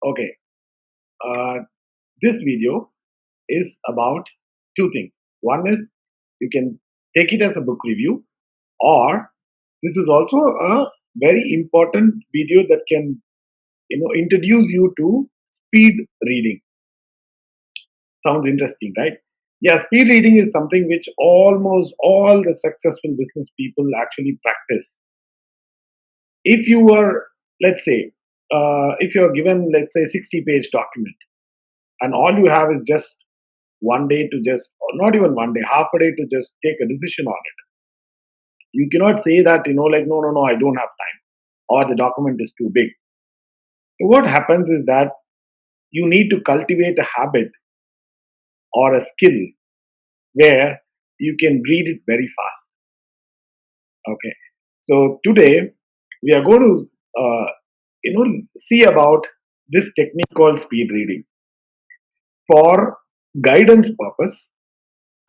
Okay, uh, this video is about two things. One is you can take it as a book review, or this is also a very important video that can introduce you to speed reading. Sounds interesting, right? Yeah, speed reading is something which almost all the successful business people actually practice. If you were, let's say, if you're given, let's say, 60-page document, and all you have is just one day to just, or not even one day, half a day to just take a decision on it. You cannot say that, like, no, no, no, I don't have time, or the document is too big. So what happens is that you need to cultivate a habit or a skill where you can read it very fast. Okay. So today we are going to, see about this technique called speed reading. For guidance purpose,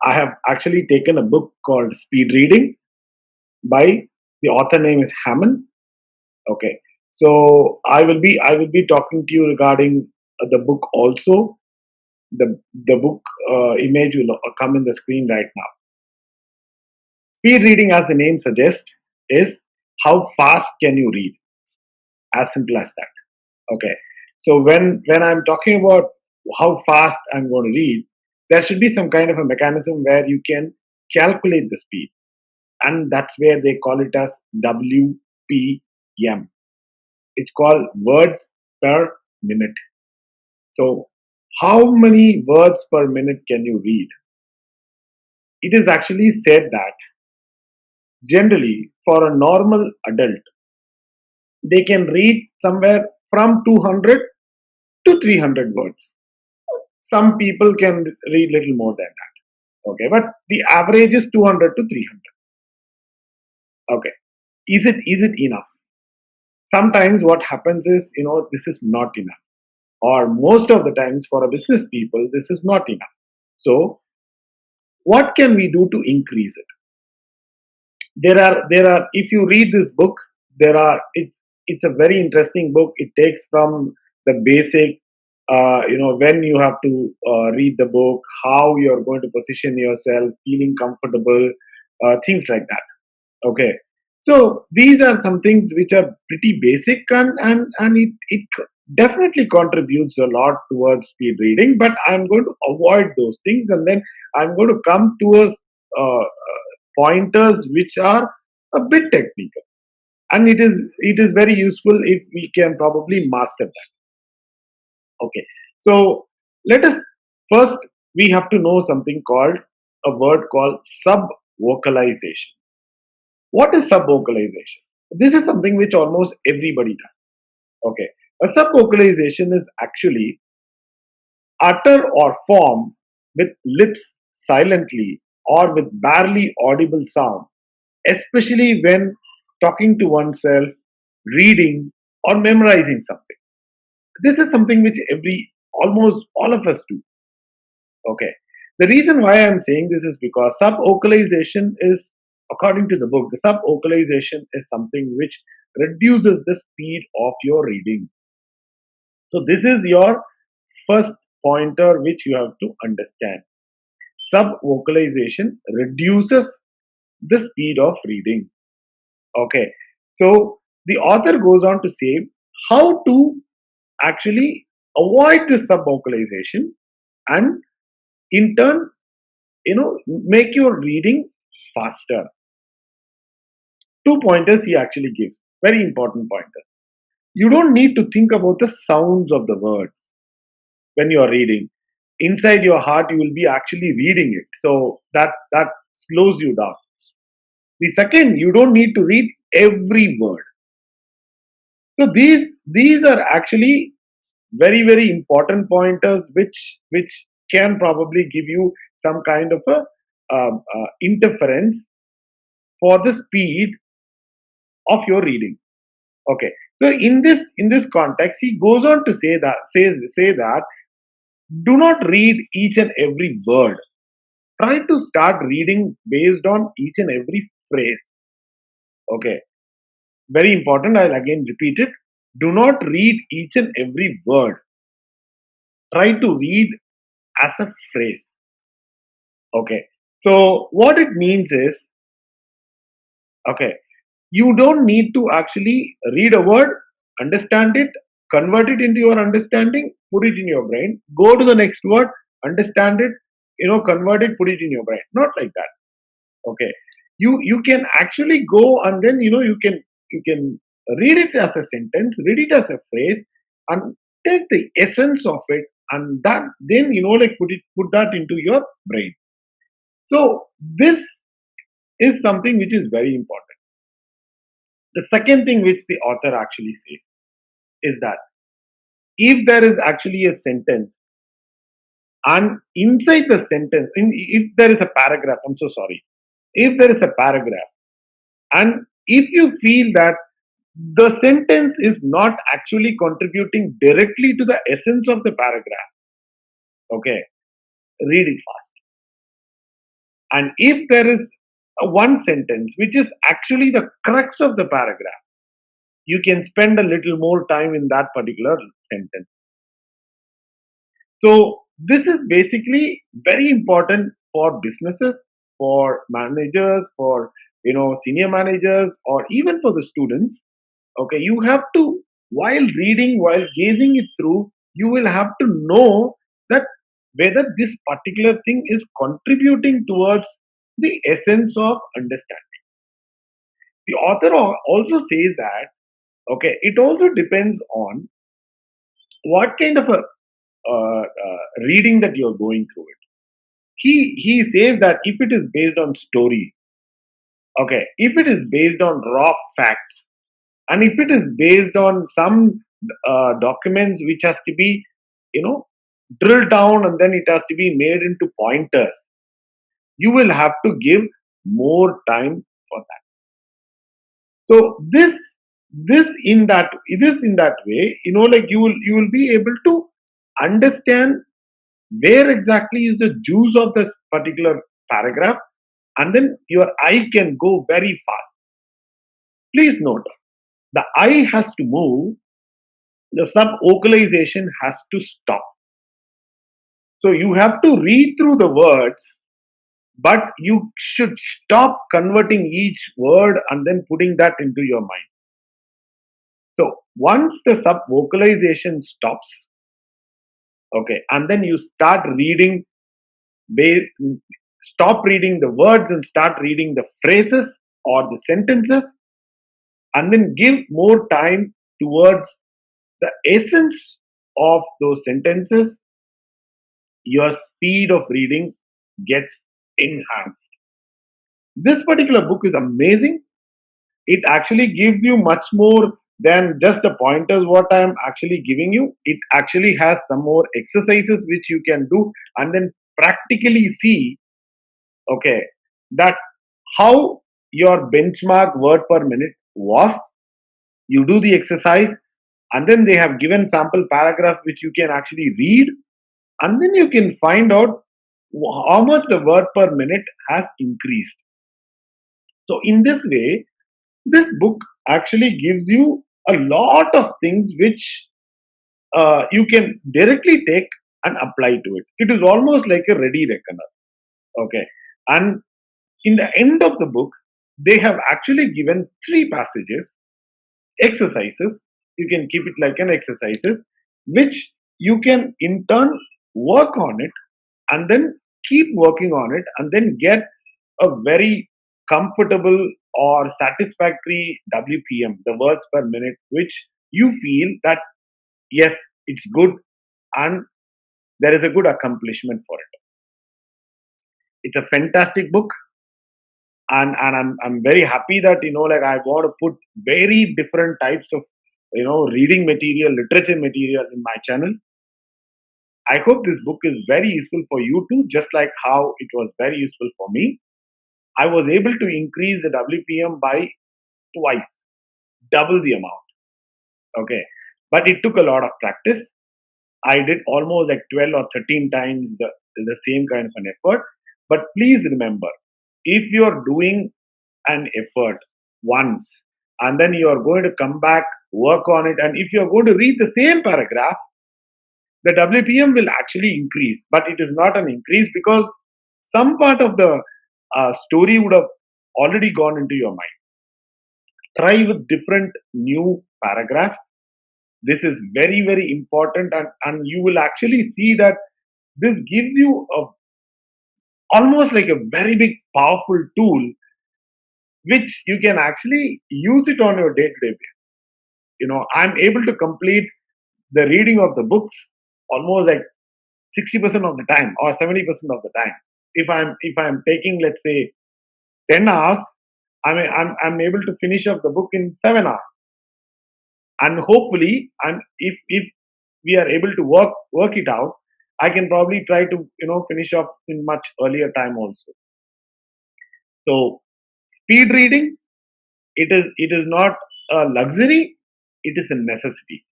I have actually taken a book called Speed Reading by the author name is Hammond. Okay, so I will be talking to you regarding the book also. The book image will come in the screen right now. Speed reading, as the name suggests, is how fast can you read? As simple as that. Okay, so when I'm talking about how fast I'm going to read, there should be some kind of a mechanism where you can calculate the speed, and that's where they call it as WPM. It's called words per minute. So, how many words per minute can you read? It is actually said that generally for a normal adult, they can read somewhere from 200 to 300 words. Some people can read little more than that. Okay, but the average is 200 to 300. Okay, is it enough? Sometimes what happens is, this is not enough, or most of the times for a business people, this is not enough. So what can we do to increase it? There are if you read this book, there are it's a very interesting book. It takes from the basic, when you have to read the book, how you're going to position yourself, feeling comfortable, things like that. Okay, so these are some things which are pretty basic, and it definitely contributes a lot towards speed reading, but I'm going to avoid those things, and then I'm going to come to a pointers which are a bit technical, and it is very useful if we can probably master that. Okay, so let us first, we have to know something called, a word called sub vocalization. What is sub vocalization? This is something which almost everybody does. Okay, a sub vocalization is actually utter or form with lips silently or with barely audible sound, especially when talking to oneself, reading, or memorizing something. This is something which almost all of us do. Okay. The reason why I'm saying this is because sub-vocalization is, according to the book, the sub-vocalization is something which reduces the speed of your reading. So this is your first pointer which you have to understand. Sub-vocalization reduces the speed of reading. Okay. So the author goes on to say how to actually avoid this subvocalization, and in turn, make your reading faster. Two pointers he actually gives. Very important pointers. You don't need to think about the sounds of the words when you are reading. Inside your heart, you will be actually reading it. So that slows you down. The second, you don't need to read every word. So these are actually very very important pointers which can probably give you some kind of a interference for the speed of your reading. Okay, so in this context, he goes on to say that do not read each and every word. Try to start reading based on each and every phrase. Okay, very important. I'll again repeat it. Do not read each and every word. Try to read as a phrase. Okay. So what it means is, okay, you don't need to actually read a word, understand it, convert it into your understanding, put it in your brain, go to the next word, understand it, convert it, put it in your brain. Not like that. Okay. You can actually go and then you can read it as a sentence, read it as a phrase, and take the essence of it, and that then like put that into your brain. So this is something which is very important. The second thing which the author actually says is that if there is actually a sentence, and inside the sentence, if there is a paragraph, I'm so sorry, if there is a paragraph, and if you feel that the sentence is not actually contributing directly to the essence of the paragraph, okay, read it fast. And if there is one sentence which is actually the crux of the paragraph, you can spend a little more time in that particular sentence. So this is basically very important for businesses, for managers, for senior managers, or even for the students. Okay, you have to, while reading, while gazing it through, you will have to know that whether this particular thing is contributing towards the essence of understanding. The author also says that, okay, it also depends on what kind of a reading that you're going through it. He says that if it is based on story, okay, if it is based on raw facts, and if it is based on some documents which has to be you know drilled down and then it has to be made into pointers, you will have to give more time for that. So this in that way, like you will be able to understand where exactly is the juice of this particular paragraph, and then your eye can go very fast. Please note, the eye has to move, the sub vocalization has to stop. So you have to read through the words, but you should stop converting each word and then putting that into your mind. So once the sub vocalization stops, okay, and then you start reading, stop reading the words and start reading the phrases or the sentences, and then give more time towards the essence of those sentences, your speed of reading gets enhanced. This particular book is amazing. It actually gives you much more than just the pointers what I am actually giving you. It actually has some more exercises which you can do and then practically see, okay, that how your benchmark word per minute was. You do the exercise, and then they have given sample paragraph which you can actually read, and then you can find out how much the word per minute has increased. So in this way, this book actually gives you a lot of things which you can directly take and apply to it. It is almost like a ready reckoner. Okay. And in the end of the book, they have actually given three passages, exercises. You can keep it like an exercises, which you can in turn work on it and then keep working on it and then get a very comfortable or satisfactory WPM, the words per minute, which you feel that yes, it's good and there is a good accomplishment for it. It's a fantastic book, and I'm very happy that like I want to put very different types of reading material, literature material in my channel. I hope this book is very useful for you too, just like how it was very useful for me. I was able to increase the WPM by twice, double the amount. Okay. But it took a lot of practice. I did almost like 12 or 13 times the same kind of an effort. But please remember, if you're doing an effort once and then you're going to come back work on it, and if you're going to read the same paragraph, the WPM will actually increase, but it is not an increase because some part of the story would have already gone into your mind. Try with different new paragraphs. This is very, very important, and you will actually see that this gives you a almost like a very big powerful tool which you can actually use it on your day-to-day basis. I'm able to complete the reading of the books almost like 60% of the time or 70% of the time. If I'm taking, let's say, 10 hours, I'm able to finish up the book in 7 hours. And hopefully, and if we are able to work it out, I can probably try to finish up in much earlier time also. So speed reading, it is not a luxury, it is a necessity.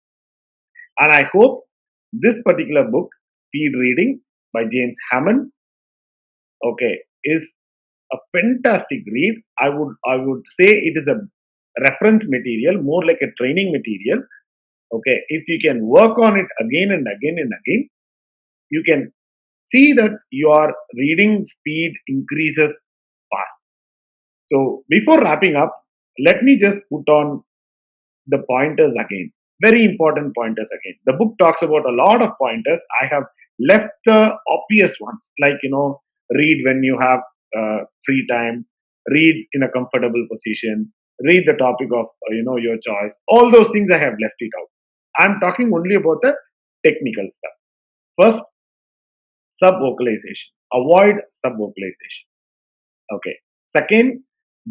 And I hope this particular book, Speed Reading by James Hammond, okay, is a fantastic read. I would say it is a reference material, more like a training material. Okay, if you can work on it again and again and again, you can see that your reading speed increases fast. So before wrapping up, let me just put on the pointers again. Very important pointers again. The book talks about a lot of pointers. I have left the obvious ones, like, read when you have free time, read in a comfortable position, read the topic of, your choice. All those things I have left it out. I'm talking only about the technical stuff. First, sub-vocalization. Avoid sub-vocalization. Okay. Second,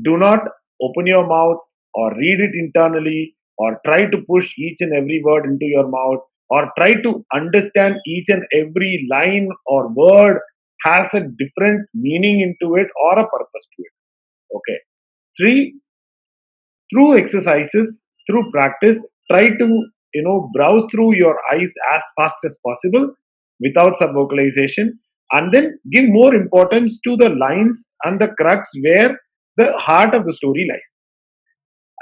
do not open your mouth or read it internally or try to push each and every word into your mouth or try to understand each and every line or word has a different meaning into it or a purpose to it. Okay. Three, through exercises, through practice, try to browse through your eyes as fast as possible without sub vocalization, and then give more importance to the lines and the crux where the heart of the story lies.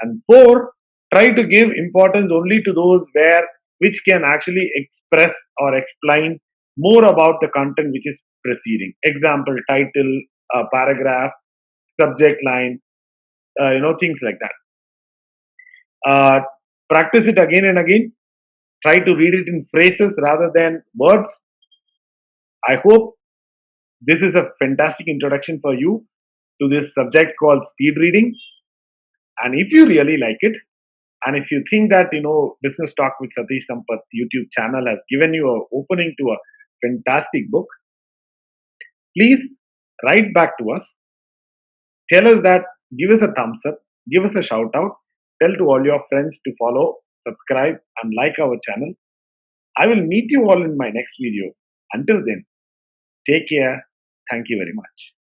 And four, try to give importance only to those where which can actually express or explain more about the content which is preceding. Example, title, paragraph, subject line, things like that. uh, Practice it again and again. Try to read it in phrases rather than words. I hope this is a fantastic introduction for you to this subject called speed reading. And if you really like it, and if you think that Business Talk with Satish Sampath YouTube channel has given you an opening to a fantastic book, please write back to us. Tell us that, give us a thumbs up, give us a shout out, tell to all your friends to follow, subscribe, and like our channel. I will meet you all in my next video. Until then, take care. Thank you very much.